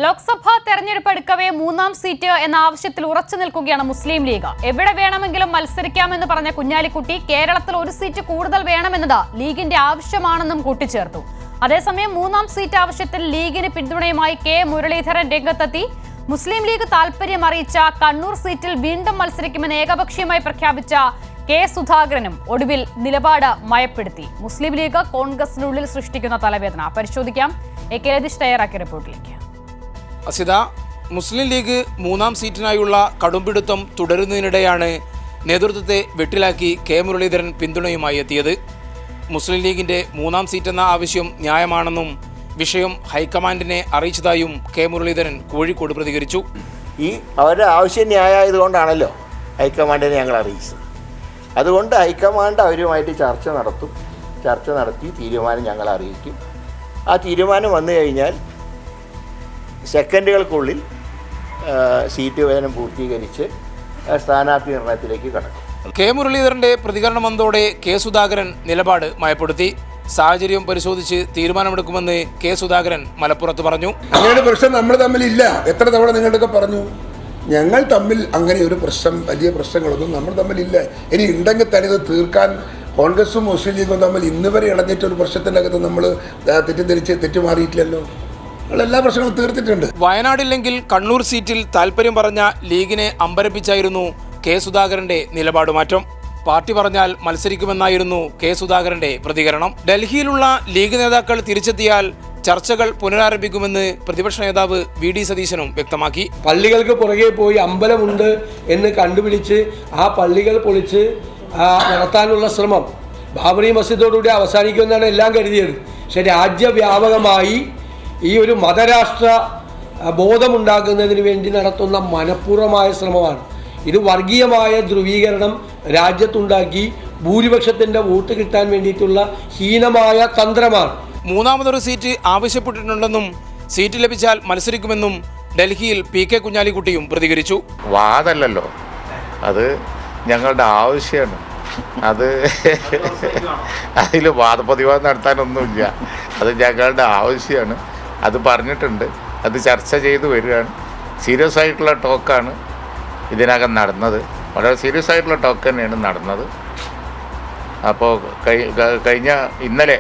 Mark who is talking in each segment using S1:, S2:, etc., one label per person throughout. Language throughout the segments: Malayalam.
S1: ലോക്സഭാ തെരഞ്ഞെടുപ്പ് അടുക്കവേ മൂന്നാം സീറ്റ് എന്ന ആവശ്യത്തിൽ ഉറച്ചു നിൽക്കുകയാണ് മുസ്ലിം ലീഗ്. എവിടെ വേണമെങ്കിലും മത്സരിക്കാമെന്ന് പറഞ്ഞ കുഞ്ഞാലിക്കുട്ടി കേരളത്തിൽ ഒരു സീറ്റ് കൂടുതൽ വേണമെന്നത് ലീഗിന്റെ ആവശ്യമാണെന്നും കൂട്ടിച്ചേർത്തു. അതേസമയം മൂന്നാം സീറ്റ് ആവശ്യത്തിൽ ലീഗിന് പിന്തുണയുമായി കെ മുരളീധരൻ രംഗത്തെത്തി. മുസ്ലിം ലീഗ് താൽപര്യം അറിയിച്ച കണ്ണൂർ സീറ്റിൽ വീണ്ടും മത്സരിക്കുമെന്ന് ഏകപക്ഷീയമായി പ്രഖ്യാപിച്ച കെ സുധാകരനും ഒടുവിൽ നിലപാട് മയപ്പെടുത്തി. മുസ്ലിം ലീഗ് കോൺഗ്രസിനുള്ളിൽ സൃഷ്ടിക്കുന്ന തലവേദന പരിശോധിക്കാം. എ കെ ലതീഷ് തയ്യാറാക്കിയ റിപ്പോർട്ടിലേക്ക്.
S2: അസിത, മുസ്ലിം ലീഗ് മൂന്നാം സീറ്റിനായുള്ള കടുംപിടുത്തം തുടരുന്നതിനിടെയാണ് നേതൃത്വത്തെ വെട്ടിലാക്കി കെ മുരളീധരൻ പിന്തുണയുമായി എത്തിയത്. മുസ്ലിം ലീഗിന്റെ മൂന്നാം സീറ്റെന്ന ആവശ്യം ന്യായമാണെന്നും വിഷയം ഹൈക്കമാൻഡിനെ അറിയിച്ചതായും കെ മുരളീധരൻ കോഴിക്കോട് പ്രതികരിച്ചു.
S3: ഈ അവരുടെ ആവശ്യം ന്യായമായതുകൊണ്ടാണല്ലോ ഹൈക്കമാൻഡിനെ ഞങ്ങൾ അറിയിച്ചത്. അതുകൊണ്ട് ഹൈക്കമാൻഡ് അവരുമായിട്ട് ചർച്ച നടത്തി തീരുമാനം ഞങ്ങൾ അറിയിക്കും. ആ തീരുമാനം വന്നു കഴിഞ്ഞാൽ സെക്കൻഡുകൾക്കുള്ളിൽ സീറ്റ് വേദനം പൂർത്തീകരിച്ച് സ്ഥാനാർത്ഥി നിർണയത്തിലേക്ക് കടക്കും.
S2: കെ മുരളീധരന്റെ പ്രതികരണം വന്നതോടെ കെ സുധാകരൻ നിലപാട് മയപ്പെടുത്തി. സാഹചര്യം പരിശോധിച്ച് തീരുമാനമെടുക്കുമെന്ന് കെ സുധാകരൻ മലപ്പുറത്ത് പറഞ്ഞു.
S4: അങ്ങനെ പ്രശ്നം നമ്മൾ തമ്മിലില്ല. എത്ര തവണ നിങ്ങളുടെയൊക്കെ പറഞ്ഞു, ഞങ്ങൾ തമ്മിൽ അങ്ങനെ ഒരു പ്രശ്നം, വലിയ പ്രശ്നങ്ങളൊന്നും നമ്മൾ തമ്മിലില്ല. ഇനി ഉണ്ടെങ്കിൽ തന്നെ ഇത് തീർക്കാൻ കോൺഗ്രസും മുസ്ലിം ലീഗും തമ്മിൽ ഇന്ന് വരെ ഇളഞ്ഞിട്ടൊരു പ്രശ്നത്തിൻ്റെ അകത്ത് നമ്മൾ തെറ്റുമാറിയിട്ടില്ലല്ലോ. എല്ലാ പ്രശ്നങ്ങളും തീർത്തിട്ടുണ്ട്.
S2: വയനാടില്ലെങ്കിൽ കണ്ണൂർ സീറ്റിൽ താൽപര്യം പറഞ്ഞ ലീഗിനെ അമ്പരപ്പിച്ചായിരുന്നു കെ സുധാകരന്റെ നിലപാടുമാറ്റം. പാർട്ടി പറഞ്ഞാൽ മത്സരിക്കുമെന്നായിരുന്നു കെ സുധാകരന്റെ പ്രതികരണം. ഡൽഹിയിലുള്ള ലീഗ് നേതാക്കൾ തിരിച്ചെത്തിയാൽ ചർച്ചകൾ പുനരാരംഭിക്കുമെന്ന് പ്രതിപക്ഷ നേതാവ് വി ഡി സതീശനും വ്യക്തമാക്കി.
S5: പള്ളികൾക്ക് പുറകെ പോയി അമ്പലമുണ്ട് എന്ന് കണ്ടുപിടിച്ച് ആ പള്ളികൾ പൊളിച്ച് നടത്താനുള്ള ശ്രമം ബാബറി മസ്ജിദോടുകൂടി അവസാനിക്കുമെന്നാണ് എല്ലാം കരുതിയത്. പക്ഷെ രാജ്യവ്യാപകമായി ഈ ഒരു മതരാഷ്ട്ര ബോധമുണ്ടാക്കുന്നതിന് വേണ്ടി നടത്തുന്ന മനഃപൂർവമായ ശ്രമമാണ്. ഇത് വർഗീയമായ ധ്രുവീകരണം രാജ്യത്തുണ്ടാക്കി ഭൂരിപക്ഷത്തിൻ്റെ വോട്ട് കിട്ടാൻ വേണ്ടിയിട്ടുള്ള ഹീനമായ തന്ത്രമാണ്.
S2: മൂന്നാമതൊരു സീറ്റ് ആവശ്യപ്പെട്ടിട്ടുണ്ടെന്നും സീറ്റ് ലഭിച്ചാൽ മത്സരിക്കുമെന്നും ഡൽഹിയിൽ പി കെ കുഞ്ഞാലിക്കുട്ടിയും പ്രതികരിച്ചു.
S6: വാദമല്ലല്ലോ, അത് ഞങ്ങളുടെ ആവശ്യമാണ്. അത് അതിൽ വാദപ്രതിവാദം നടത്താനൊന്നുമില്ല. അത് ഞങ്ങളുടെ ആവശ്യമാണ്. അത് പറഞ്ഞിട്ടുണ്ട്. അത് ചർച്ച ചെയ്തു വരികയാണ്. സീരിയസ് ആയിട്ടുള്ള ടോക്കാണ് ഇതിനകം നടന്നത്. വളരെ സീരിയസ് ആയിട്ടുള്ള ടോക്ക് തന്നെയാണ് നടന്നത്. അപ്പോൾ ഇന്നലെ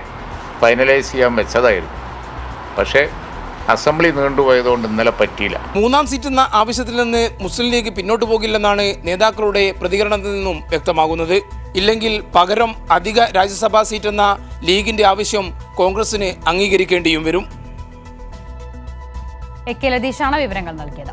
S6: ഫൈനലൈസ് ചെയ്യാൻ വെച്ചതായിരുന്നു. പക്ഷേ അസംബ്ലി നീണ്ടുപോയതുകൊണ്ട് ഇന്നലെ പറ്റിയില്ല.
S2: മൂന്നാം സീറ്റെന്ന ആവശ്യത്തിൽ നിന്ന് മുസ്ലിം ലീഗ് പിന്നോട്ട് പോകില്ലെന്നാണ് നേതാക്കളുടെ പ്രതികരണത്തിൽ നിന്നും വ്യക്തമാകുന്നത്. ഇല്ലെങ്കിൽ പകരം അധിക രാജ്യസഭാ സീറ്റെന്ന ലീഗിന്റെ ആവശ്യം കോൺഗ്രസിന് അംഗീകരിക്കേണ്ടിയും വരും.
S1: എ കെ ലതീഷാണ് വിവരങ്ങൾ നൽകിയത്.